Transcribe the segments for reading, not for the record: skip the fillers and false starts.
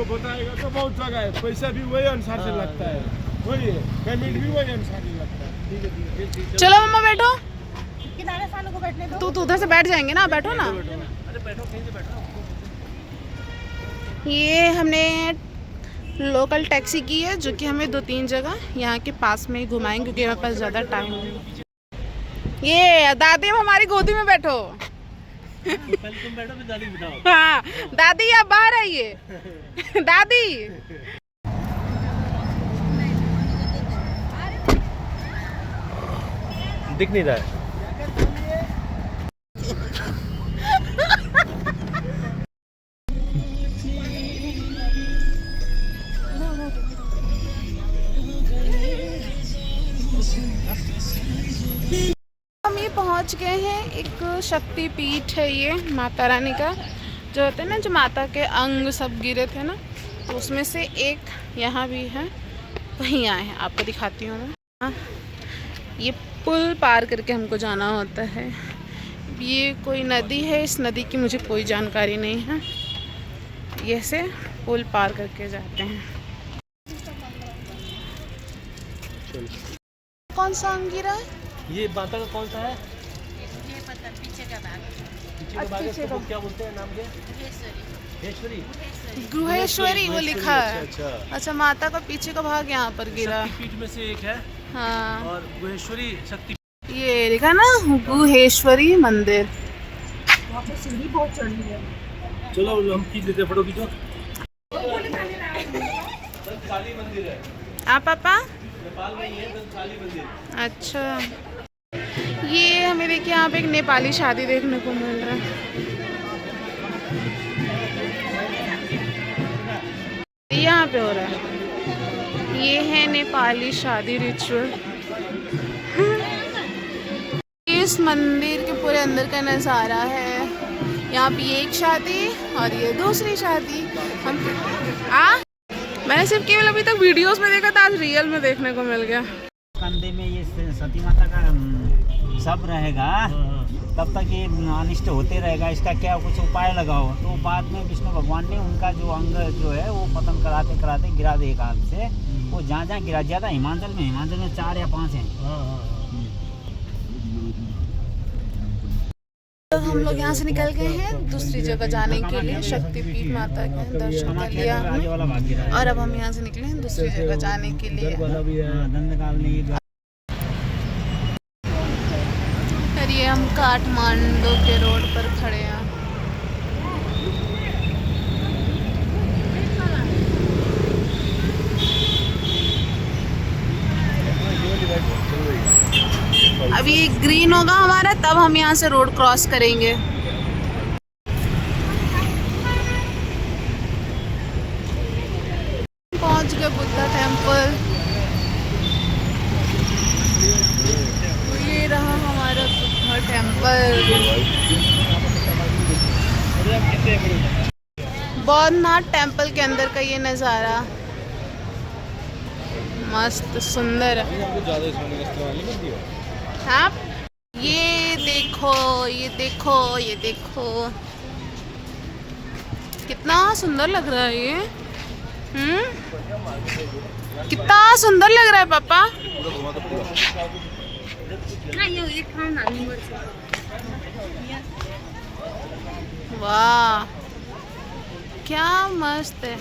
आपको बताएगा तो बहुत जगह है, पैसा भी वही अनुसार से लगता है, वही है, पेमेंट भी वही अनुसार ही लगता है। ठीक है ठीक है, चलो मम्मा बैठो, किनारे सालों को बैठने दो। तू उधर से बैठ जाएंगे ना, बैठो ना। अरे बैठो कहीं से बैठो। ये हमने लोकल टैक्सी की है जो कि हमें 2-3 जगह यहाँ के पास में ही घुमाएंगे क्योंकि हमारे पास ज़्यादा टाइम नहीं। ये दादी हमारी गोदी में बैठो। पहले तुम बैठो फिर दादी बिठाओ। हाँ दादी आप बाहर आइए। दादी दिख नहीं रहा है। हम ये पहुँच गए हैं, एक शक्ति पीठ है ये माता रानी का, जो होते हैं ना, जो माता के अंग सब गिरे थे ना, तो उसमें से एक यहाँ भी है, वहीं आए हैं, आपको दिखाती हूँ मैं। हाँ, ये पुल पार करके हमको जाना होता है। ये कोई नदी है, इस नदी की मुझे कोई जानकारी नहीं है, ये से पुल पार करके जाते हैं। कौन सा अंग गिरा है? ये माता का कौन सा है? ये पता पीछे का भाग। पीछे का भाग है, उसको क्या बोलते हैं, नाम क्या? महेश्वरी। गुहेश्वरी वो लिखा है। अच्छा। अच्छा, माता का पीछे का भाग यहाँ पर गिरा। शक्तिपीठ में से एक है। हाँ, और गुहेश्वरी शक्ति, ये लिखा ना गुहेश्वरी मंदिर। वहाँ पे सीढ़ी बहुत चढ़ी है। चलो हम खींच लेते हैं, फोटो खींचो। काली मंदिर है। आप पापा? नेपाल में ही है काली मंदिर। अच्छा, ये हमें देखिए यहाँ पे एक नेपाली शादी देखने को मिल रहा है। यहाँ पे हो रहा है, ये है नेपाली शादी रिचुअल। इस मंदिर के पूरे अंदर का नज़ारा है। यहाँ पे एक शादी और ये दूसरी शादी। हम मैंने सिर्फ केवल अभी तक वीडियोस में देखा था, आज रियल में देखने को मिल गया। कंधे में ये सती माता का सब रहेगा, तब तक ये अनिष्ट होते रहेगा। इसका क्या कुछ उपाय लगाओ, तो बाद में विष्णु भगवान ने उनका जो अंग जो है वो पतन कराते कराते गिरा दे एक हाथ से। वो जहाँ जहाँ गिरा जाता, हिमाचल में 4 या 5 हैं। तो हम लोग यहाँ से निकल गए हैं दूसरी जगह जाने के लिए। शक्तिपीठ माता के दर्शन कर लिया हमने और अब हम यहाँ से निकले हैं दूसरी जगह जाने के लिए। और ये हम काठमांडू के रोड पर खड़े हैं। अभी ग्रीन होगा हमारा, तब हम यहाँ से रोड क्रॉस करेंगे। पहुँच गए बुद्धा टेम्पल। ये रहा हमारा बुद्धा टेम्पल। बौद्धनाथ टेम्पल के अंदर का ये नज़ारा मस्त सुंदर है। हाँ, ये देखो, ये देखो, ये देखो, कितना सुंदर लग रहा है ये। कितना सुंदर लग रहा है पापा। वाह, क्या मस्त है।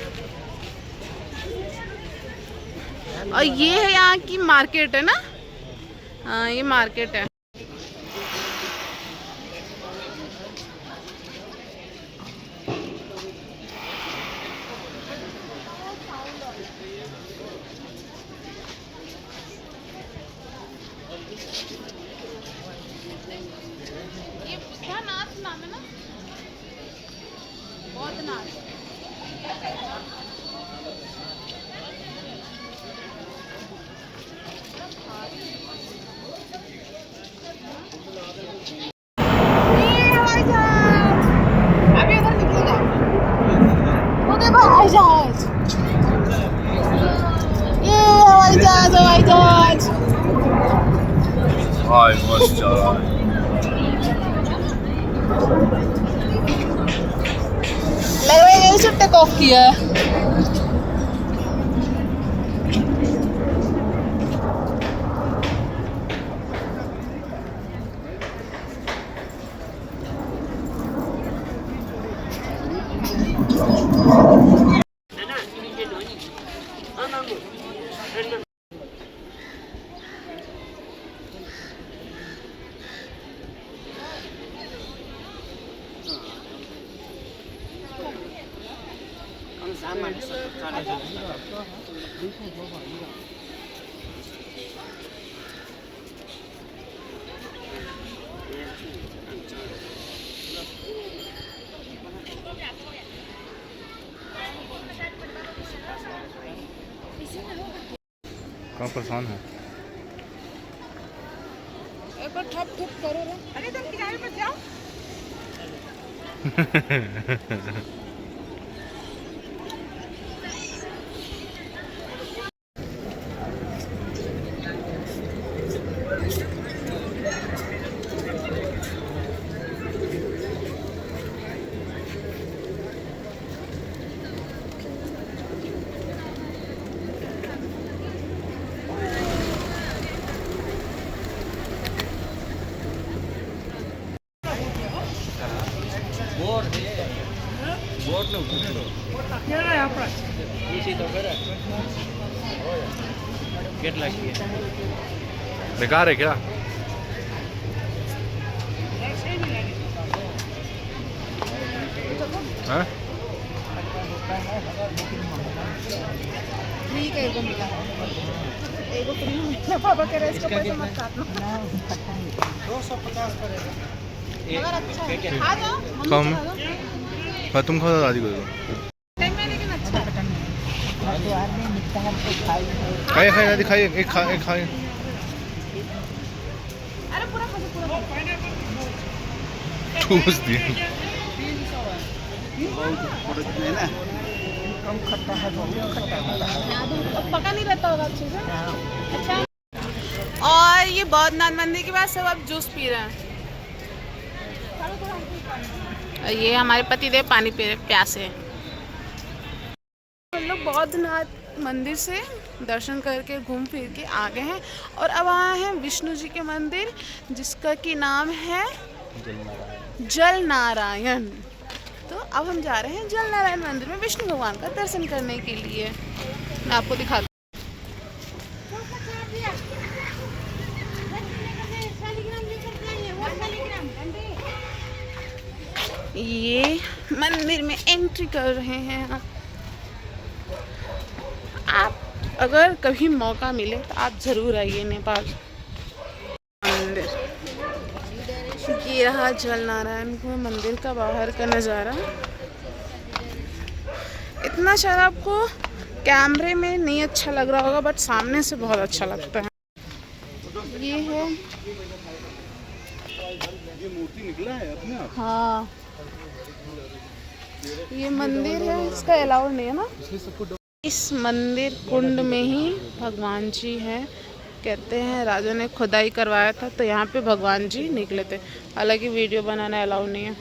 और ये है यहाँ की मार्केट है ना। हाँ, ये मार्केट है। ये बुद्धनाथ नाम है ना, बौद्धनाथ। हाय मस्त चल रहा है। लग रहा है ये सिर्फ टेक ऑफ किया है। कहाँ परेशान है? एक बार ठप ठप करो रे। अरे तुम किनारे पर जाओ। बेकार है क्या? हाँ? ठीक है, एगो मिला एगो फ्री मिला। पापा कह रहे इसका पैसा मत काटना। 250 पड़ेगा। अगर अच्छा है आ जाओ मम्मी कम। खा दो। हाँ, तुम खाओ, दादी को दो। टाइम में लेकिन अच्छा है। खाइए खाइए दादी, खाइए, एक खाइए। अरे पूरा खा दो, पूरा ठूस दिए। पका नहीं रहता होगा अच्छे से। अच्छा। और ये बौद्धनाथ मंदिर के बाद सब अब जूस पी रहे हैं। और ये हमारे पतिदेव पानी पी रहे, प्यासे हैं। हम लोग बौद्धनाथ मंदिर से दर्शन करके घूम फिर के आ गए हैं और अब आए हैं विष्णु जी के मंदिर, जिसका की नाम है जल नारायण। तो अब हम जा रहे हैं जल नारायण मंदिर में विष्णु भगवान का दर्शन करने के लिए। मैं आपको दिखाती हूँ। ये मंदिर में एंट्री कर रहे हैं। आप अगर कभी मौका मिले तो आप ज़रूर आइए नेपाल मंदिर। ये रहा जल नारायण को मंदिर का बाहर का नज़ारा। इतना शायद आपको कैमरे में नहीं अच्छा लग रहा होगा, बट सामने से बहुत अच्छा लगता है। ये है, ये मूर्ति निकला है अपने आप। हाँ ये मंदिर है, इसका अलाउड नहीं है ना। इस मंदिर कुंड में ही भगवान जी हैं। कहते हैं राजा ने खुदाई करवाया था तो यहाँ पे भगवान जी निकले थे। हालांकि वीडियो बनाना अलाउड नहीं है।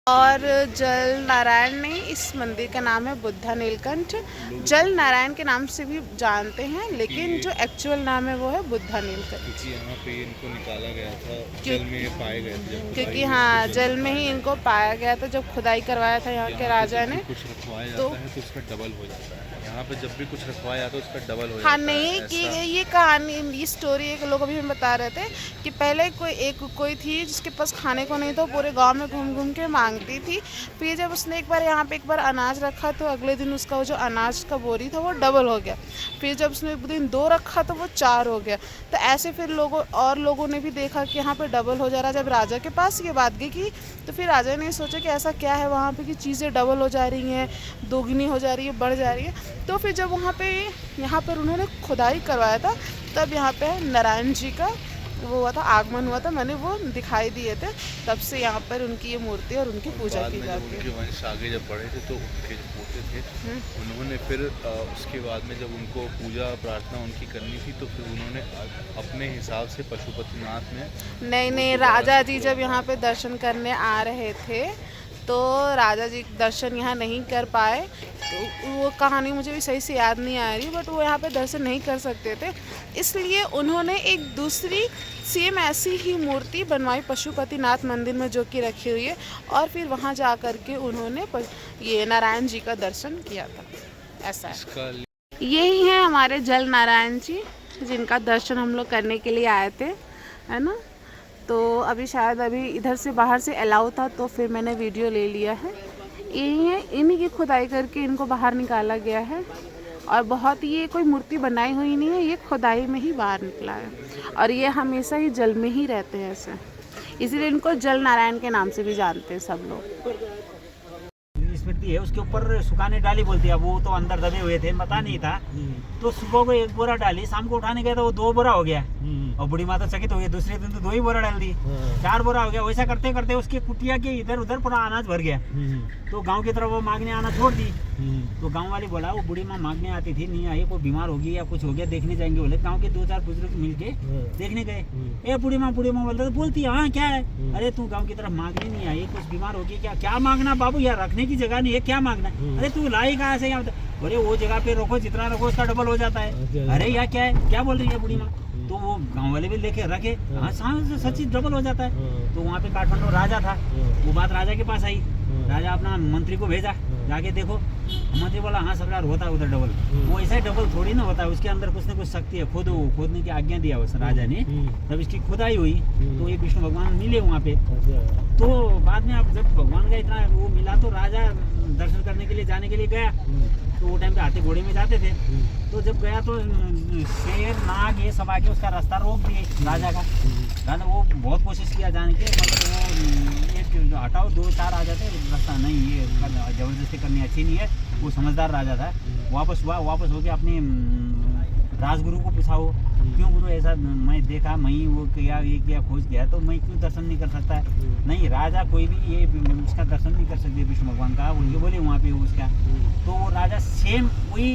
और जल नारायण ने, इस मंदिर का नाम है बुद्धा नीलकंठ। जल नारायण के नाम से भी जानते हैं, लेकिन जो एक्चुअल नाम है वो है बुद्धा नीलकंठ। क्योंकि यहाँ पे इनको निकाला गया था, जल में ये पाए गए थे। क्योंकि हाँ, जल में ही इनको पाया गया था जब खुदाई करवाया था यहाँ के राजा ने। कुछ रखवाया जाता है तो उसका डबल हो जाता है। यहाँ पे जब भी कुछ रखवाया जाता है उसका डबल हो जाता है। हाँ, नहीं कि ये कहानी, ये स्टोरी एक लोग अभी हम बता रहे थे कि पहले कोई थी जिसके पास खाने को नहीं था, पूरे गांव में घूम घूम के मांगती थी। फिर जब उसने एक बार अनाज रखा तो अगले दिन उसका वो जो अनाज का बोरी था वो डबल हो गया। फिर जब उसने एक दिन 2 रखा तो वो 4 हो गया। तो ऐसे फिर लोगों ने भी देखा कि यहाँ पे डबल हो जा रहा है। जब राजा के पास ये बात गई कि तो फिर राजा ने सोचा कि ऐसा क्या है वहाँ पे कि चीज़ें डबल हो जा रही हैं, दोगुनी हो जा रही है, बढ़ जा रही है। तो फिर जब यहाँ पर उन्होंने खुदाई करवाया था, तब यहाँ पे नारायण जी का वो हुआ था, आगमन हुआ था, मैंने वो दिखाई दिए थे। तब से यहाँ पर उनकी ये मूर्ति और उनकी पूजा की जाती है। उनके वंश आगे जब बढ़े थे तो उनके जो पोते थे उन्होंने फिर उसके बाद में जब उनको पूजा प्रार्थना उनकी करनी थी तो फिर उन्होंने अपने हिसाब से पशुपतिनाथ में नहीं, राजा जी जब यहाँ पे दर्शन करने आ रहे थे तो राजा जी दर्शन यहाँ नहीं कर पाए। तो वो कहानी मुझे भी सही से याद नहीं आ रही, बट वो यहाँ पे दर्शन नहीं कर सकते थे, इसलिए उन्होंने एक दूसरी सेम ऐसी ही मूर्ति बनवाई पशुपतिनाथ मंदिर में, जो कि रखी हुई है। और फिर वहाँ जा कर के उन्होंने ये नारायण जी का दर्शन किया था। ऐसा है। इसका यही हैं हमारे जल नारायण जी, जिनका दर्शन हम लोग करने के लिए आए थे, है ना। तो अभी शायद अभी इधर से बाहर से अलाउ था, तो फिर मैंने वीडियो ले लिया है। यही है, इन्हीं की खुदाई करके इनको बाहर निकाला गया है। और बहुत, ये कोई मूर्ति बनाई हुई नहीं है, ये खुदाई में ही बाहर निकला है। और ये हमेशा ही जल में ही रहते हैं ऐसे, इसीलिए इनको जल नारायण के नाम से भी जानते हैं सब लोग। स्मृति है, उसके ऊपर सुखाने डाली बोलती है। वो तो अंदर दबे हुए थे, पता नहीं था। तो सुबह को 1 बोरा डाली, शाम को उठाने गए तो वो 2 बोरा हो गया। और बूढ़ी माता चकित हो गई, दूसरे दिन तो 2 ही बोरा डाल दी, 4 बोरा हो गया। वैसा करते करते उसकी कुटिया के इधर उधर पूरा अनाज भर गया। तो गांव की तरफ वो मांगने आना छोड़ दी। तो गांव वाली बोला, वो बूढ़ी माँ मांगने आती थी, नहीं आई, कोई बीमार होगी या कुछ हो गया, देखने जाएंगे बोले। गांव के 2-4 बुजुर्ग मिल के देखने गए। ए बूढ़ी माँ बोलती है, हाँ क्या है? अरे तू गाँव की तरफ मांगने नहीं आई, कुछ बीमार होगी क्या? क्या मांगना बाबू, यार रखने की जगह नहीं है, क्या मांगना? अरे तू लाई कहाँ से यहाँ? बोले वो जगह पे रखो, जितना रखो उसका डबल हो जाता है। अरे यार क्या है, क्या बोल रही है बूढ़ी माँ? तो वो गांव वाले भी लेके रखे, हाँ सच्ची डबल हो जाता है। तो वहाँ पे काठमांडू राजा था, वो बात राजा के पास आई। राजा अपना मंत्री को भेजा, जाके देखो। मंत्री बोला, हाँ सरकार होता है उधर डबल। वो ऐसा डबल थोड़ी ना होता है, उसके अंदर कुछ ना कुछ शक्ति है। खोदने की आज्ञा दिया उस राजा ने। जब इसकी खुदाई हुई तो ये विष्णु भगवान मिले वहाँ पे। तो बाद में अब जब भगवान का इतना वो मिला, तो राजा दर्शन करने के लिए जाने के लिए गया। तो वो टाइम पे हाथी घोड़े में जाते थे। तो जब गया तो शेर नाग ये सब आके उसका रास्ता रोक दिए राजा का। राजा वो बहुत कोशिश किया जाने की, मगर वो एक हटाओ 2-4 आ जाते, रास्ता नहीं, ये जबरदस्ती करनी अच्छी नहीं है। वो समझदार राजा था। वापस होके अपने राजगुरु को पूछा, वो क्यों गुरु ऐसा, मैं देखा, मैं वो किया खोज गया, तो मैं क्यों दर्शन नहीं कर सकता है? नहीं, राजा कोई भी ये उसका दर्शन नहीं कर सकते विष्णु भगवान का, उनके बोले वहाँ पे उसका। तो वो राजा सेम वही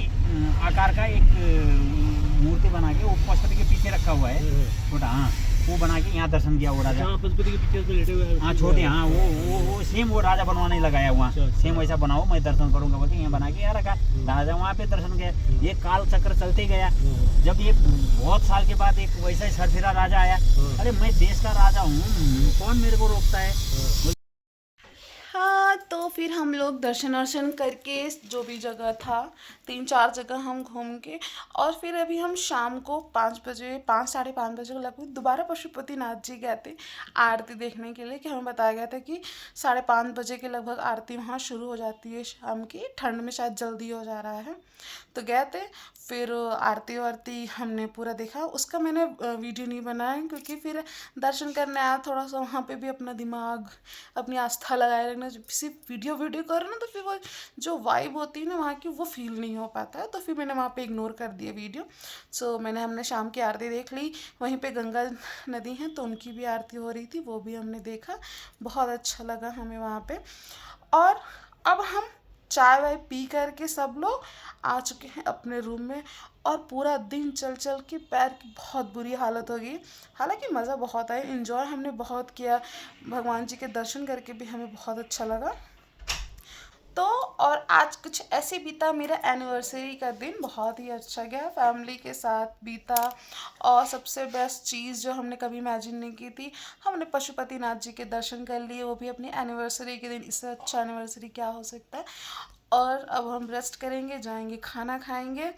आकार का एक मूर्ति बना के वो पशुपति के पीछे रखा हुआ है छोटा, हाँ, वो बना के यहाँ दर्शन किया वो राजा। पशुपति के पीछे लेटे हुए, हाँ छोटे, हाँ वो सेम वो राजा बनवाने लगाया वहाँ। सेम वैसा बनाओ, मैं दर्शन करूँगा बोल के यहाँ बना के यहाँ रखा। राजा वहाँ पे दर्शन गया। ये काल चक्र चलते गया। जब ये बहुत साल के बाद एक वैसा ही सरफिरा राजा आया, अरे मैं देश का राजा हूँ, कौन मेरे को रोकता है? हाँ, तो फिर हम लोग दर्शन वर्शन करके जो भी जगह था, 3-4 जगह हम घूम के, और फिर अभी हम शाम को 5 बजे 5-5:30 बजे लगभग दोबारा पशुपतिनाथ जी गए थे आरती देखने के लिए। कि हमें बताया गया था कि 5:30 बजे के लगभग आरती वहाँ शुरू हो जाती है शाम की। ठंड में शायद जल्दी हो जा रहा है, तो गए थे। फिर आरती वारती हमने पूरा देखा। उसका मैंने वीडियो नहीं बनाया, क्योंकि फिर दर्शन करने आया, थोड़ा सा वहाँ पे भी अपना दिमाग, अपनी आस्था लगाए रखना। जब सिर्फ वीडियो करो ना, तो फिर वो जो वाइब होती है ना वहाँ की, वो फील नहीं हो पाता है। तो फिर मैंने वहाँ पे इग्नोर कर दिया वीडियो। सो हमने शाम की आरती देख ली। वहीं पे गंगा नदी है, तो उनकी भी आरती हो रही थी, वो भी हमने देखा। बहुत अच्छा लगा हमें वहाँ पे। और अब हम चाय वाय पी करके सब लोग आ चुके हैं अपने रूम में। और पूरा दिन चल के पैर की बहुत बुरी हालत हो गई। हालांकि मज़ा बहुत आया, इन्जॉय हमने बहुत किया। भगवान जी के दर्शन करके भी हमें बहुत अच्छा लगा। तो और आज कुछ ऐसे बीता मेरा एनिवर्सरी का दिन, बहुत ही अच्छा गया, फैमिली के साथ बीता। और सबसे बेस्ट चीज़ जो हमने कभी इमेजिन नहीं की थी, हमने पशुपतिनाथ जी के दर्शन कर लिए, वो भी अपनी एनिवर्सरी के दिन। इससे अच्छा एनिवर्सरी क्या हो सकता है। और अब हम रेस्ट करेंगे, जाएंगे खाना खाएंगे,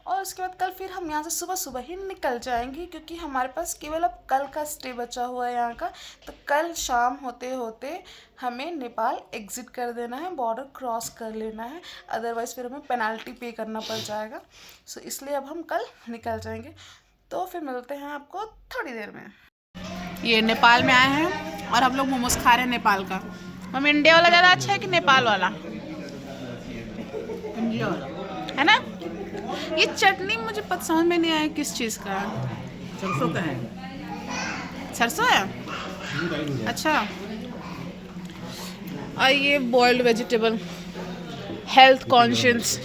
और उसके बाद कल फिर हम यहाँ से सुबह ही निकल जाएंगे, क्योंकि हमारे पास केवल अब कल का स्टे बचा हुआ है यहाँ का। तो कल शाम होते होते हमें नेपाल एग्ज़िट कर देना है, बॉर्डर क्रॉस कर लेना है, अदरवाइज़ फिर हमें पेनल्टी पे करना पड़ जाएगा। सो इसलिए अब हम कल निकल जाएंगे। तो फिर मिलते हैं आपको थोड़ी देर में। ये नेपाल में आए हैं और हम लोग मोमोज खा रहे हैं नेपाल का। हम इंडिया वाला ज़्यादा अच्छा है कि नेपाल वाला? इंडिया वाला है ना। ये चटनी मुझे समझ में नहीं आया किस चीज़ का है। सरसों का है। सरसों है, अच्छा। और ये बॉइल्ड वेजिटेबल, हेल्थ कॉन्शियस।